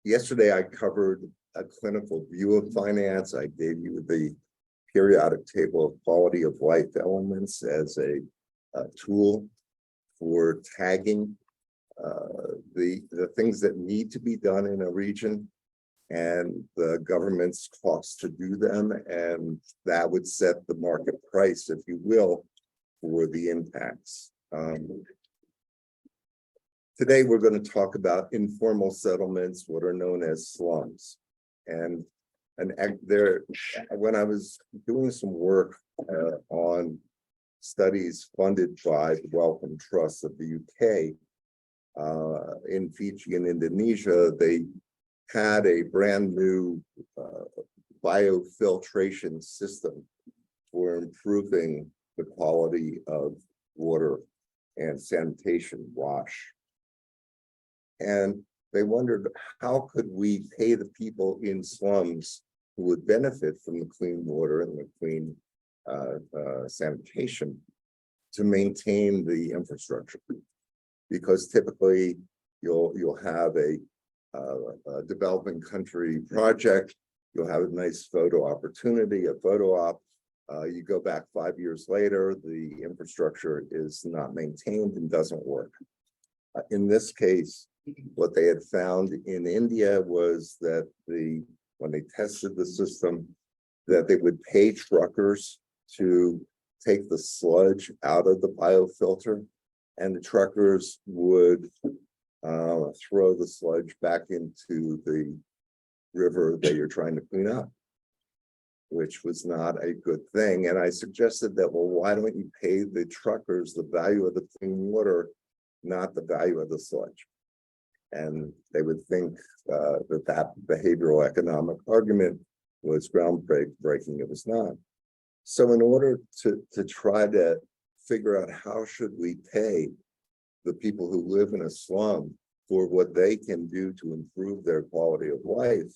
Yesterday I covered a clinical view of finance. I gave you the periodic table of quality of life elements as a tool for tagging the things that need to be done in a region and the government's cost to do them, and that would set the market price, if you will, for the impacts. Today we're going to talk about informal settlements, what are known as slums. And there, when I was doing some work on studies funded by the Wellcome Trust of the UK, in Fiji and Indonesia, they had a brand new biofiltration system for improving the quality of water and sanitation wash. And they wondered, how could we pay the people in slums who would benefit from the clean water and the clean sanitation to maintain the infrastructure? Because typically you'll have a developing country project, you'll have a nice photo opportunity, a photo op. You go back 5 years later, the infrastructure is not maintained and doesn't work. In this case, what they had found in India was that when they tested the system, that they would pay truckers to take the sludge out of the biofilter, and the truckers would throw the sludge back into the river that you're trying to clean up, which was not a good thing. And I suggested that, well, why don't you pay the truckers the value of the clean water, not the value of the sludge? And they would think that behavioral economic argument was groundbreaking. It was not. So in order to try to figure out how should we pay the people who live in a slum for what they can do to improve their quality of life,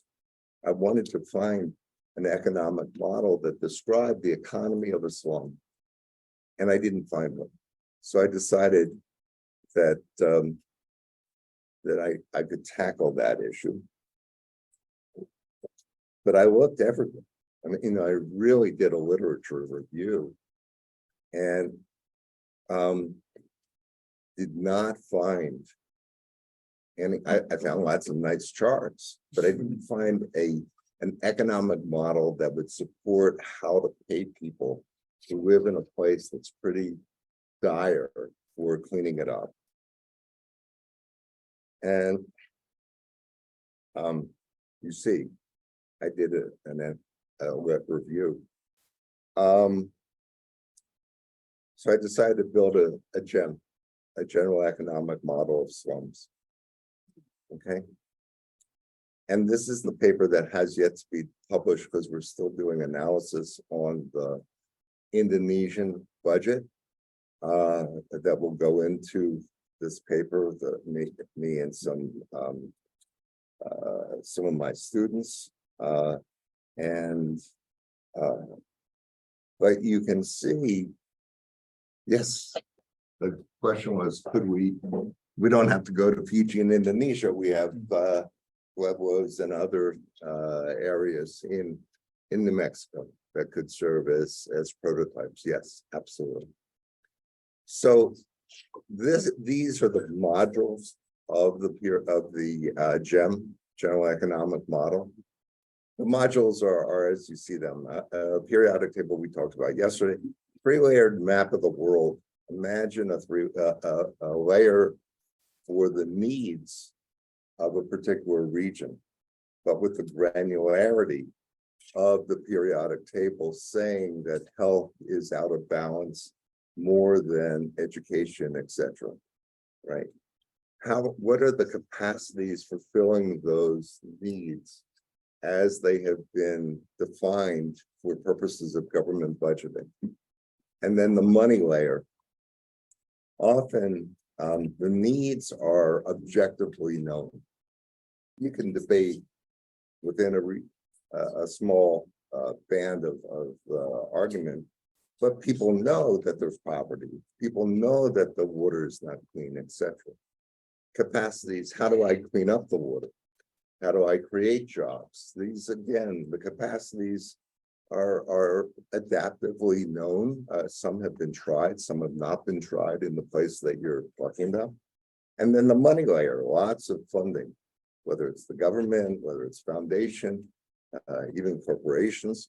I wanted to find an economic model that described the economy of a slum. And I didn't find one. So I decided that I could tackle that issue. But I looked everywhere. I mean, I really did a literature review and did not find any. I found lots of nice charts, but I didn't find an economic model that would support how to pay people who live in a place that's pretty dire for cleaning it up. And you see, I did a web review. So I decided to build a general economic model of slums. Okay. And this is the paper that has yet to be published because we're still doing analysis on the Indonesian budget that will go into this paper, me and some of my students. But you can see, yes, the question was, could we don't have to go to Fiji and Indonesia. We have Pueblos and other areas in New Mexico that could serve as prototypes. Yes, absolutely. So these are the modules of the GEM, General Economic Model. The modules are as you see them. A periodic table we talked about yesterday, three-layered map of the world. Imagine a layer for the needs of a particular region, but with the granularity of the periodic table saying that health is out of balance more than education, etc. Right? What are the capacities for filling those needs as they have been defined for purposes of government budgeting? And then the money layer. Often the needs are objectively known. You can debate within a small band of argument, but people know that there's poverty. People know that the water is not clean, etc. Capacities, how do I clean up the water? How do I create jobs? These, again, the capacities are adaptively known. Some have been tried, some have not been tried in the place that you're talking about. And then the money layer, lots of funding, whether it's the government, whether it's foundation, even corporations.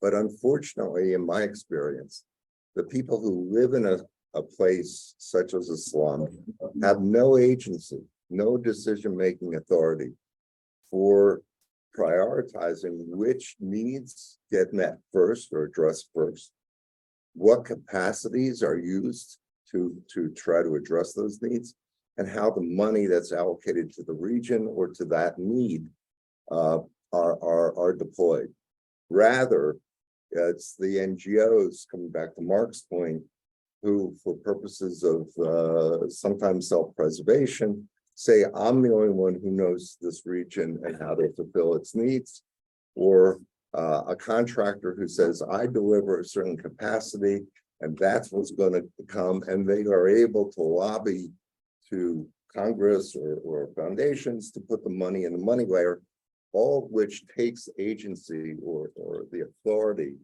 But unfortunately, in my experience, the people who live in a place such as a slum have no agency, no decision-making authority for prioritizing which needs get met first or addressed first, what capacities are used to try to address those needs, and how the money that's allocated to the region or to that need are deployed. Rather, it's the NGOs, coming back to Mark's point, who, for purposes of sometimes self-preservation, say, I'm the only one who knows this region and how to fulfill its needs, or a contractor who says, I deliver a certain capacity, and that's what's going to come, and they are able to lobby to Congress or foundations to put the money in the money layer, all of which takes agency or the authority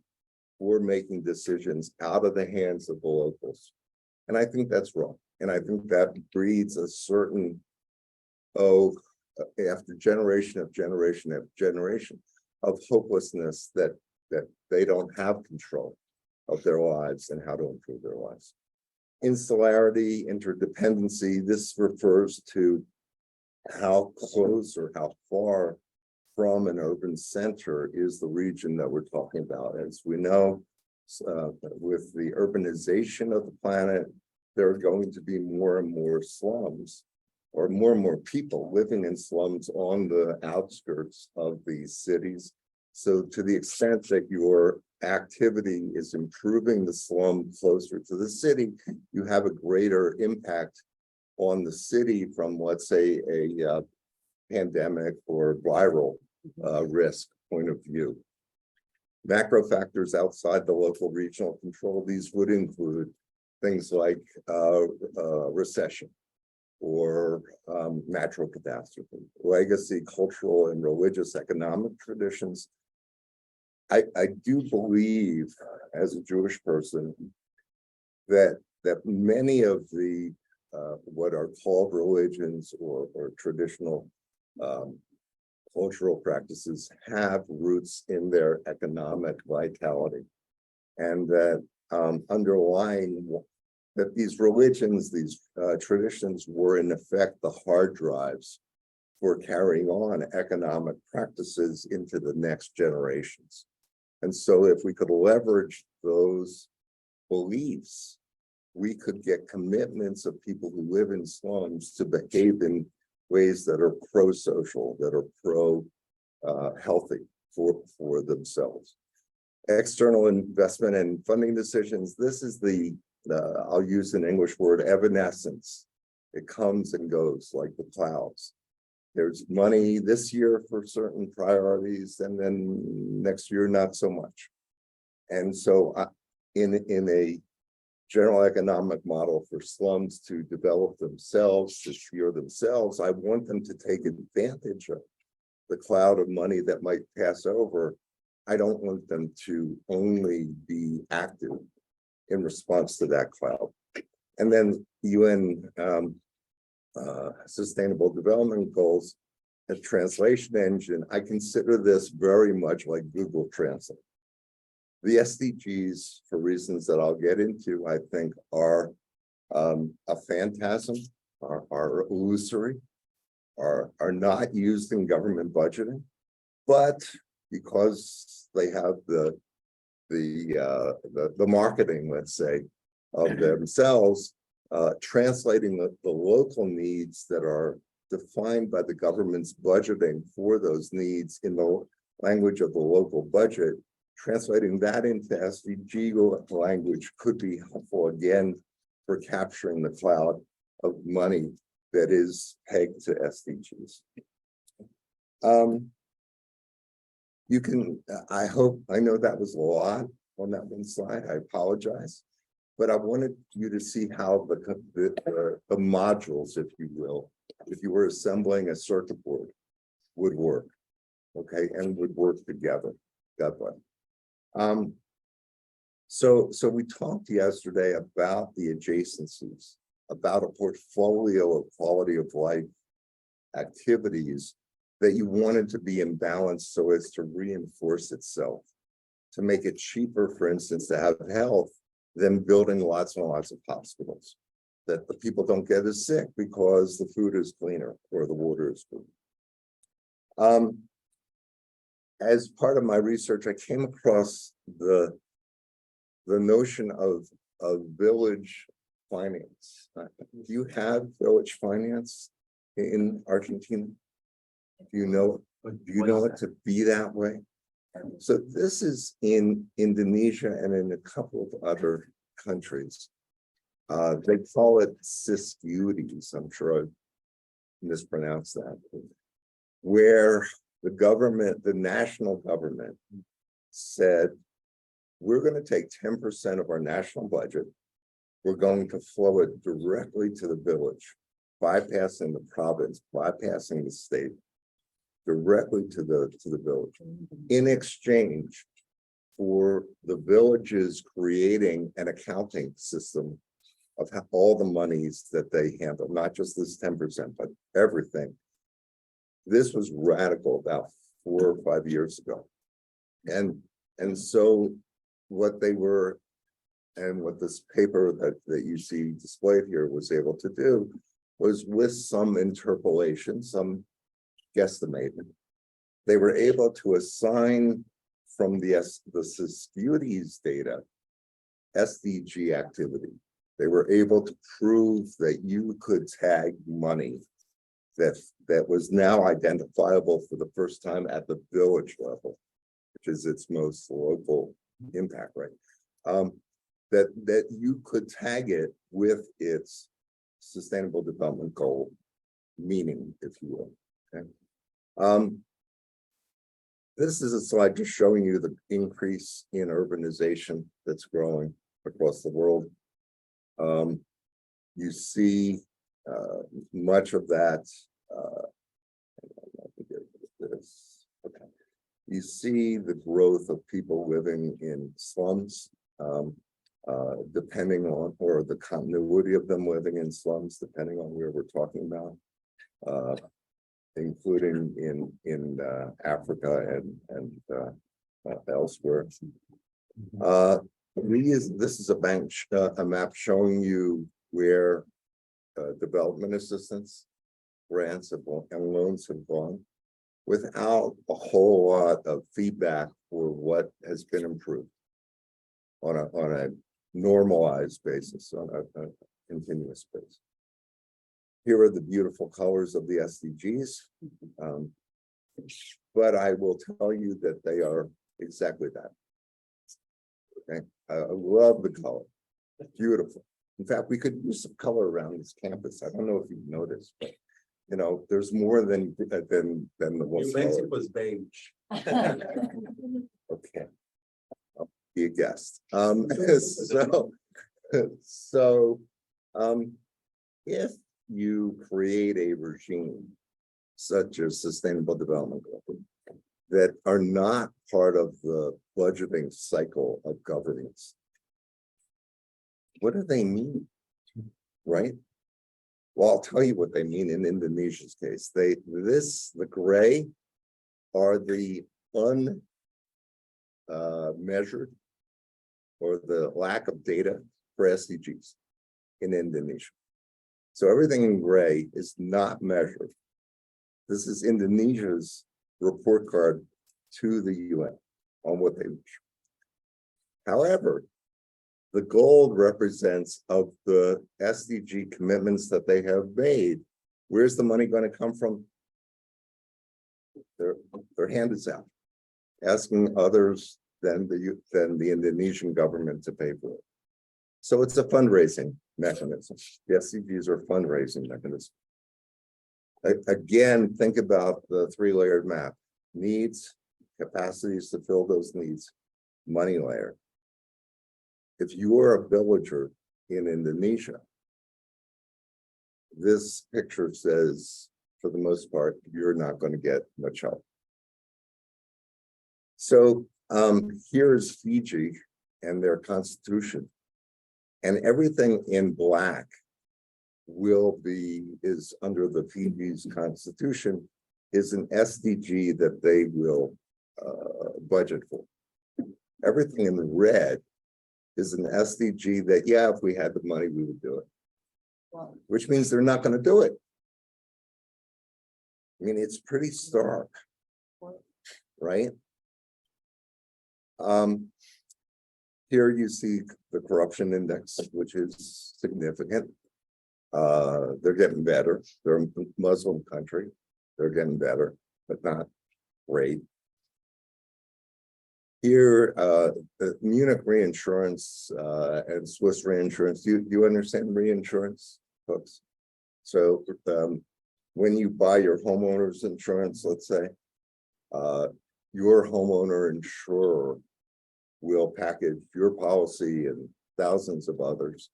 for making decisions out of the hands of the locals. And I think that's wrong. And I think that breeds a certain, after generation of generation of generation of hopelessness that they don't have control of their lives and how to improve their lives. Insularity, interdependency, this refers to how close or how far from an urban center is the region that we're talking about. As we know, with the urbanization of the planet, there are going to be more and more slums, or more and more people living in slums on the outskirts of these cities. So to the extent that your activity is improving the slum closer to the city, you have a greater impact on the city from, let's say, a pandemic or viral risk point of view. Macro factors outside the local regional control, these would include things like recession or natural catastrophe, legacy, cultural and religious economic traditions. I do believe, as a Jewish person, that many of the what are called religions or traditional cultural practices have roots in their economic vitality, and that underlying that these religions, these traditions were in effect the hard drives for carrying on economic practices into the next generations. And so if we could leverage those beliefs, we could get commitments of people who live in slums to behave in ways that are pro-social, that are pro-healthy for themselves. External investment and funding decisions, this is I'll use an English word, evanescence. It comes and goes like the clouds. There's money this year for certain priorities, and then next year, not so much. And so in a general economic model for slums to develop themselves, to steer themselves, I want them to take advantage of the cloud of money that might pass over. I don't want them to only be active in response to that cloud. And then UN Sustainable Development Goals, a translation engine, I consider this very much like Google Translate. The SDGs, for reasons that I'll get into, I think are a phantasm, are illusory, are not used in government budgeting, but because they have the marketing, let's say, of themselves, translating the local needs that are defined by the government's budgeting for those needs in the language of the local budget, translating that into SDG language could be helpful again for capturing the cloud of money that is pegged to SDGs. You can, I know that was a lot on that one slide, I apologize, but I wanted you to see how the modules, if you will, if you were assembling a circuit board, would work, okay, and would work together. God bless. So we talked yesterday about the adjacencies, about a portfolio of quality of life activities that you wanted to be in balance so as to reinforce itself, to make it cheaper, for instance, to have health than building lots and lots of hospitals, that the people don't get as sick because the food is cleaner or the water is cleaner. As part of my research, I came across the notion of village finance. Do you have village finance in Argentina? Do you know it to be that way? So this is in Indonesia and in a couple of other countries. They call it CodeX. I'm sure I mispronounced that. Where the government, the national government, said, we're going to take 10% of our national budget. We're going to flow it directly to the village, bypassing the province, bypassing the state, directly to the village, in exchange for the villages creating an accounting system of all the monies that they handle, not just this 10%, but everything. This was radical about 4 or 5 years ago. And so what they were, and what this paper that you see displayed here was able to do, was with some interpolation, some guesstimate, they were able to assign from the securities data SDG activity. They were able to prove that you could tag money that was now identifiable for the first time at the village level, which is its most local impact, right? That you could tag it with its sustainable development goal meaning, if you will. Okay. This is a slide just showing you the increase in urbanization that's growing across the world. You see much of that. Okay. You see the growth of people living in slums, depending on, or the continuity of them living in slums, depending on where we're talking about, including in Africa and elsewhere. This is a map showing you where development assistance grants and loans have gone, without a whole lot of feedback for what has been improved on a normalized basis, on a continuous basis. Here are the beautiful colors of the SDGs, but I will tell you that they are exactly that. Okay, I love the color, beautiful. In fact, we could use some color around this campus. I don't know if you've noticed, but you know, there's more than the one. You meant it was beige. Okay, I'll be a guest. So if you create a regime such as sustainable development goals that are not part of the budgeting cycle of governance, what do they mean, right? Well, I'll tell you what they mean in Indonesia's case. The gray are the unmeasured or the lack of data for SDGs in Indonesia. So everything in gray is not measured. This is Indonesia's report card to the UN on what they measure. However, the gold represents of the SDG commitments that they have made. Where's the money going to come from? Their hand is out, asking others than the Indonesian government to pay for it. So it's a fundraising mechanism. The SDGs are fundraising mechanism. Again, think about the three-layered map: needs, capacities to fill those needs, money layer. If you are a villager in Indonesia, this picture says for the most part, you're not going to get much help. So here's Fiji and their constitution. And everything in black is under the Fiji's constitution is an SDG that they will budget for. Everything in red is an SDG that, yeah, if we had the money, we would do it. Wow. Which means they're not going to do it. I mean, it's pretty stark, right? Here you see the corruption index, which is significant. They're getting better. They're a Muslim country. They're getting better, but not great. Here, the Munich reinsurance and Swiss reinsurance. Do you understand reinsurance, folks? So when you buy your homeowner's insurance, let's say, your homeowner insurer will package your policy and thousands of others,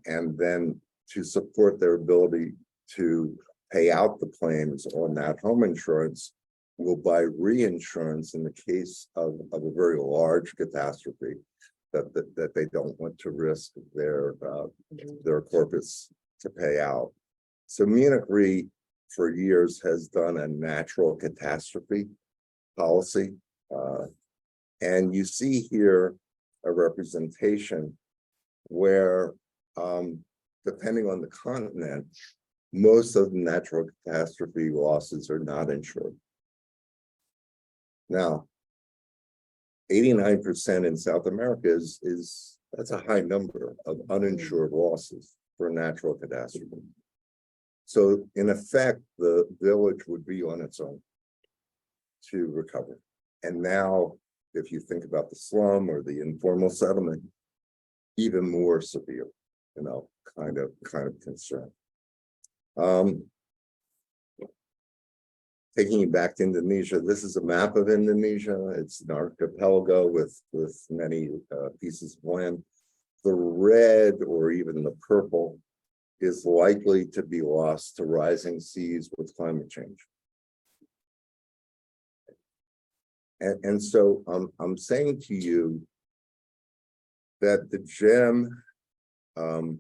and then to support their ability to pay out the claims on that home insurance, will buy reinsurance in the case of a very large catastrophe that they don't want to risk their corpus to pay out. So Munich Re for years has done a natural catastrophe policy. And you see here a representation where, depending on the continent, most of the natural catastrophe losses are not insured. Now, 89% in South America that's a high number of uninsured losses for a natural catastrophe. So in effect, the village would be on its own to recover. And now, if you think about the slum or the informal settlement, even more severe, kind of concern. Taking you back to Indonesia, this is a map of Indonesia. It's an archipelago with many pieces of land. The red or even the purple is likely to be lost to rising seas with climate change. And so I'm saying to you that the GEM and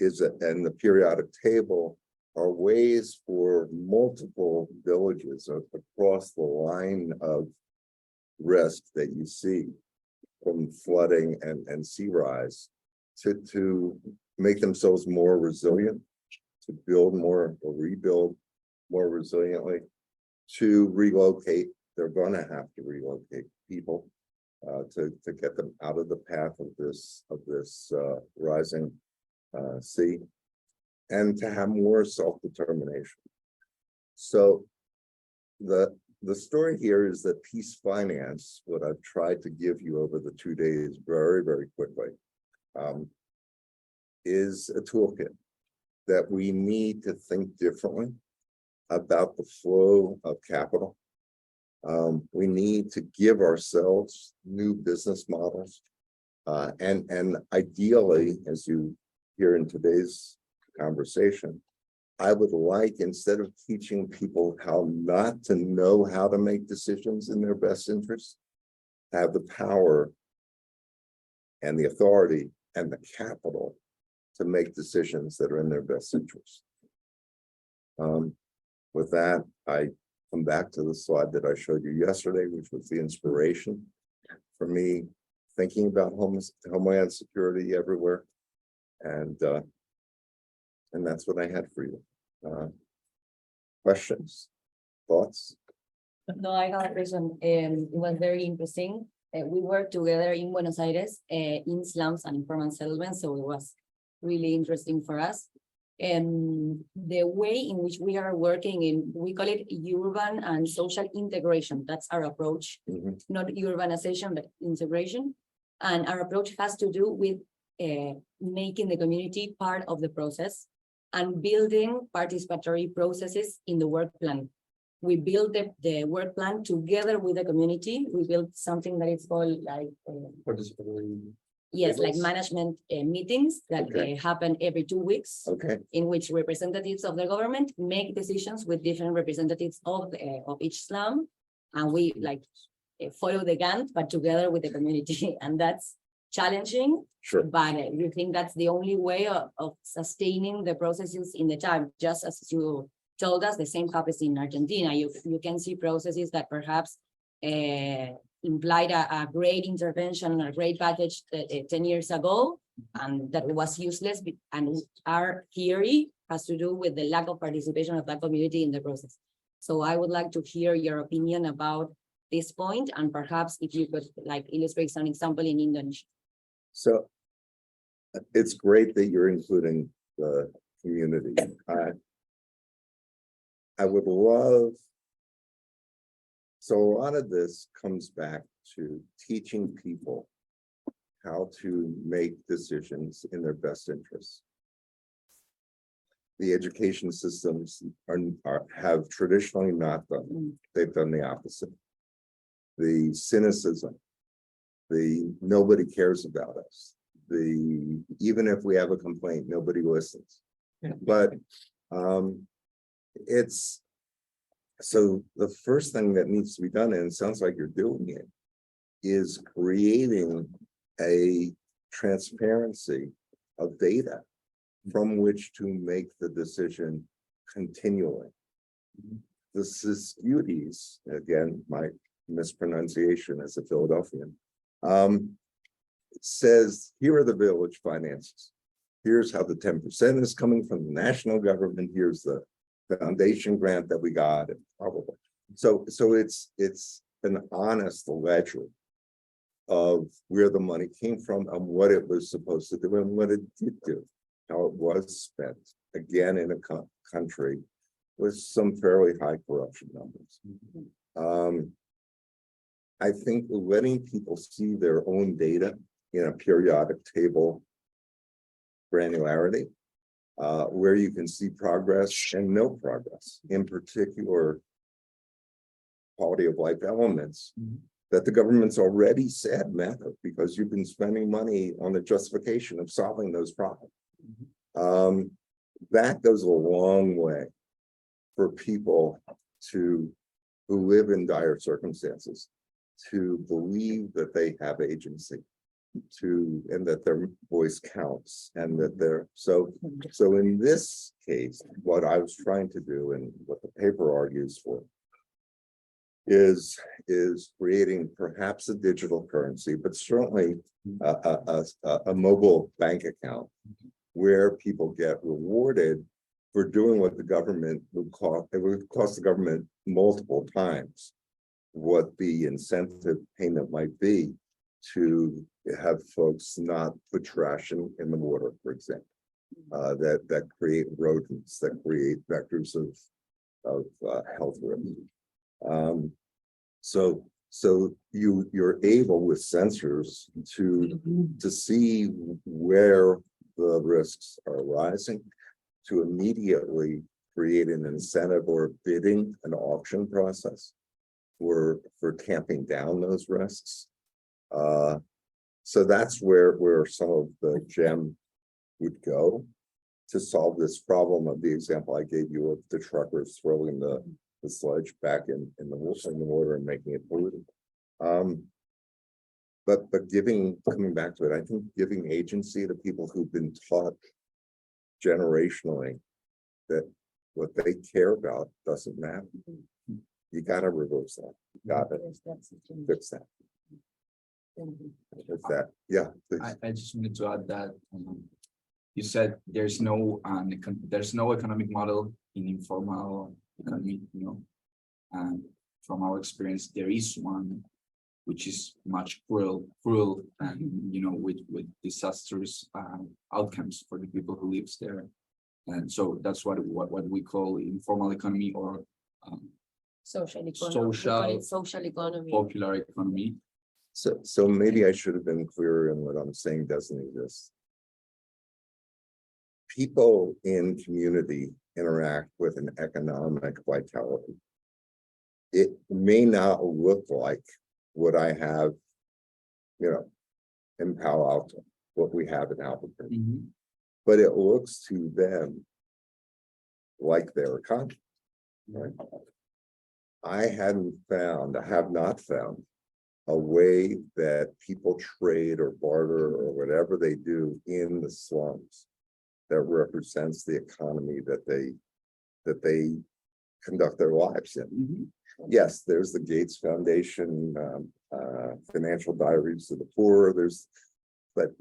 the periodic table are ways for multiple villages across the line of risk that you see from flooding and sea rise to make themselves more resilient, to build more or rebuild more resiliently, to relocate. They're going to have to relocate people to get them out of the path of this rising sea, and to have more self-determination. So the story here is that peace finance, what I've tried to give you over the 2 days very, very quickly, is a toolkit that we need to think differently about the flow of capital. We need to give ourselves new business models, and ideally, as you hear in today's conversation, I would like, instead of teaching people how not to know how to make decisions in their best interest, have the power and the authority and the capital to make decisions that are in their best interest. With that, I come back to the slide that I showed you yesterday, which was the inspiration for me thinking about homeland security everywhere. And that's what I had for you. Questions, thoughts? No, I have a question. It was very interesting. We worked together in Buenos Aires in slums and informal settlements, so it was really interesting for us. And the way in which we are working we call it urban and social integration. That's our approach, not urbanization, but integration. And our approach has to do with making the community part of the process and building participatory processes in the work plan. We build the work plan together with the community. We build something that is called like participatory Yes, like tables? management meetings that Okay. happen every 2 weeks, Okay, in which representatives of the government make decisions with different representatives of each slum. And we like follow the Gantt, but together with the community. And that's challenging, sure. but we think that's the only way of sustaining the processes in the time. Just as you told us, the same happens in Argentina. You can see processes that perhaps implied a great intervention, a great package 10 years ago, and that was useless. And our theory has to do with the lack of participation of that community in the process. So I would like to hear your opinion about this point, and perhaps if you could like illustrate some example in Indonesia. So it's great that you're including the community. I would love, so a lot of this comes back to teaching people how to make decisions in their best interests. The education systems have traditionally not done. They've done the opposite. The cynicism, the nobody cares about us, the even if we have a complaint, nobody listens. But it's so the first thing that needs to be done, and it sounds like you're doing it, is creating a transparency of data from which to make the decision continually. The Siscuties, again, my mispronunciation as a Philadelphian, says, here are the village finances. Here's how the 10% is coming from the national government. Here's the foundation grant that we got, and probably. So it's an honest ledger of where the money came from and what it was supposed to do and what it did do, how it was spent, again, in a country with some fairly high corruption numbers. I think letting people see their own data in a periodic table granularity, where you can see progress and no progress, in particular, quality of life elements that the government's already said matter because you've been spending money on the justification of solving those problems. That goes a long way for people who live in dire circumstances to believe that they have agency, and that their voice counts, and that they're so in this case, what I was trying to do and what the paper argues for is creating perhaps a digital currency, but certainly a mobile bank account where people get rewarded for doing what the government would cost. It would cost the government multiple times what the incentive payment might be to have folks not put trash in the water, for example, that create rodents, that create vectors of health risk. So you're able with sensors to see where the risks are arising, to immediately create an incentive or bidding, an auction process for tamping down those risks. So that's where some of the GEM would go to solve this problem of the example I gave you of the truckers throwing the sludge back in the water and making it polluted. But coming back to it, I think giving agency to people who've been taught generationally that what they care about doesn't matter. You got to reverse that. You got to fix that. With that, yeah. I just wanted to add that you said there's no economic model in informal economy, and from our experience, there is one which is much cruel, and with disastrous outcomes for the people who lives there, and so that's what we call informal economy or Social economy. Social economy. Popular economy. So maybe I should have been clearer in what I'm saying doesn't exist. People in community interact with an economic vitality. It may not look like what I have, in Palo Alto, what we have in Albuquerque. Mhm. But it looks to them like their economy, right? I have not found a way that people trade or barter or whatever they do in the slums that represents the economy that they conduct their lives in. Mhm. Yes, there's the Gates Foundation, financial diaries of the poor. But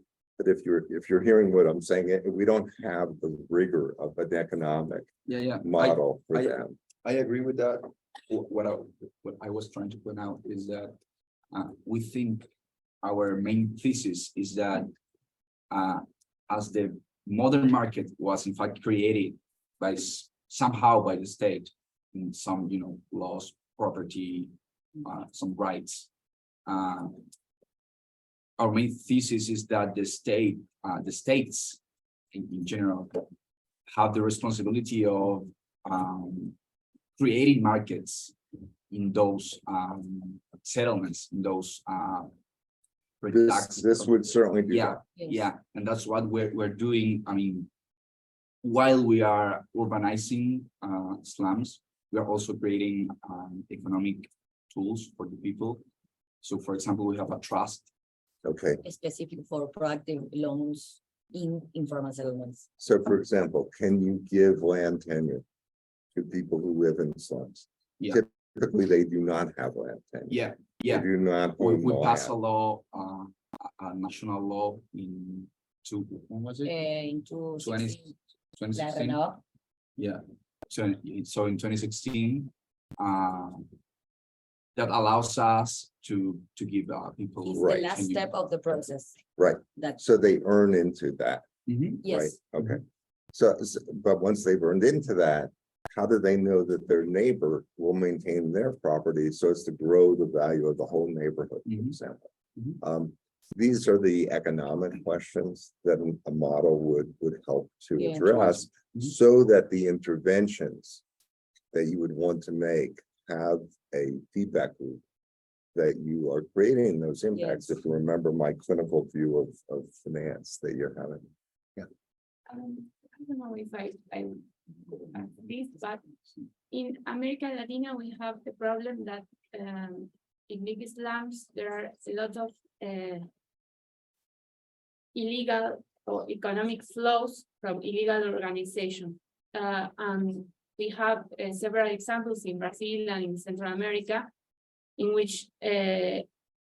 if you're hearing what I'm saying, we don't have the rigor of an economic Yeah. model for I- them. I agree with that. What I was trying to point out is that we think our main thesis is that as the modern market was in fact created by somehow by the state in some laws, property, some rights. Our main thesis is that the states in general have the responsibility of creating markets in those settlements, in those This would certainly be. yeah, yeah, and that's what we're doing. I mean, while we are urbanizing slums, we are also creating economic tools for the people. So, for example, we have a trust. Okay, Specific for proactive loans in informal settlements. so for example, can you give land tenure to people who live in slums? Yeah. Typically, they do not have land tenure. Yeah, They yeah. do not We, own the pass a land. law, a national law when was it? Into 2016. Yeah, so in 2016, that allows us to give people. It's Right. the last step of the process. Right, That, so they earn into that, Mhm. right? yes, Okay. So, but once they've earned into that, how do they know that their neighbor will maintain their property so as to grow the value of the whole neighborhood, for Mhm. example? Mhm. These are the economic questions that a model would help to Yeah. address, Mhm. so that the interventions that you would want to make have a feedback loop, that you are creating those impacts. Yes. If you remember my clinical view of finance that you're having. I don't know if I this, but in America Latina, we have the problem that in big slums, there are a lot of illegal or economic flows from illegal organizations. And we have several examples in Brazil and in Central America, in which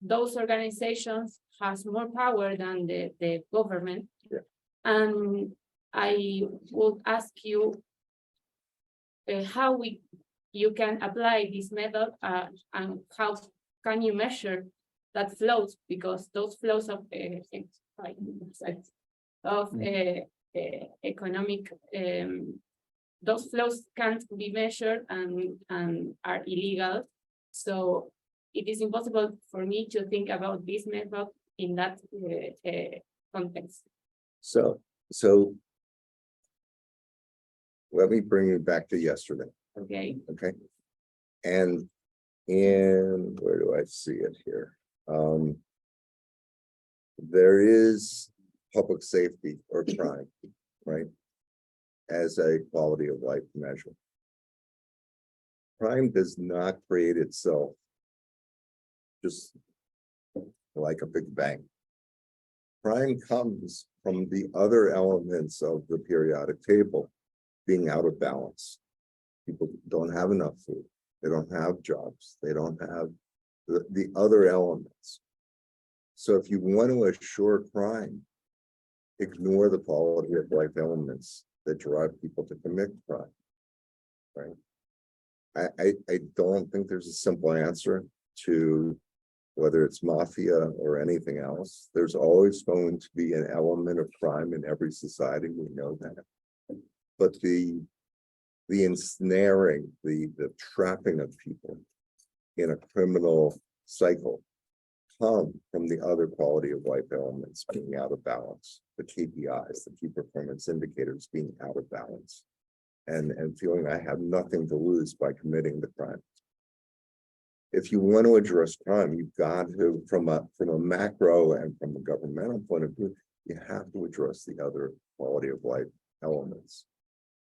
those organizations has more power than the government. Yeah. And I would ask you how you can apply this method and how can you measure that flows, because those flows of economic those flows can't be measured and are illegal. So it is impossible for me to think about this method in that context. So let me bring you back to yesterday, Okay. okay? And where do I see it here? There is public safety or crime, right? As a quality of life measure. Crime does not create itself just like a big bang. Crime comes from the other elements of the periodic table being out of balance. People don't have enough food. They don't have jobs. They don't have the other elements. So if you want to assure crime, ignore the quality of life elements that drive people to commit crime, right? I don't think there's a simple answer to whether it's mafia or anything else. There's always going to be an element of crime in every society. We know that. But the ensnaring, the trapping of people in a criminal cycle come from the other quality of life elements being out of balance, the KPIs, the key performance indicators being out of balance, and feeling I have nothing to lose by committing the crime. if you want to address crime, you've got to, from a macro and from a governmental point of view, you have to address the other quality of life elements.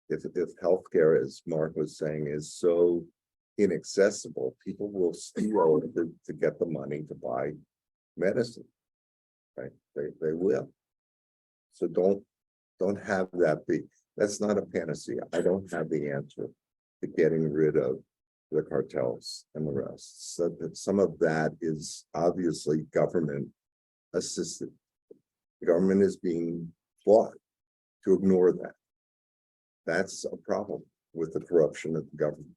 If healthcare, as Mark was saying, is so inaccessible, people will steal to get the money to buy medicine, right? They will. So don't have that be. That's not a panacea. I don't have the answer to getting rid of the cartels and the rest. So that some of that is obviously government assisted. The government is being fought to ignore that. That's a problem with the corruption of the government.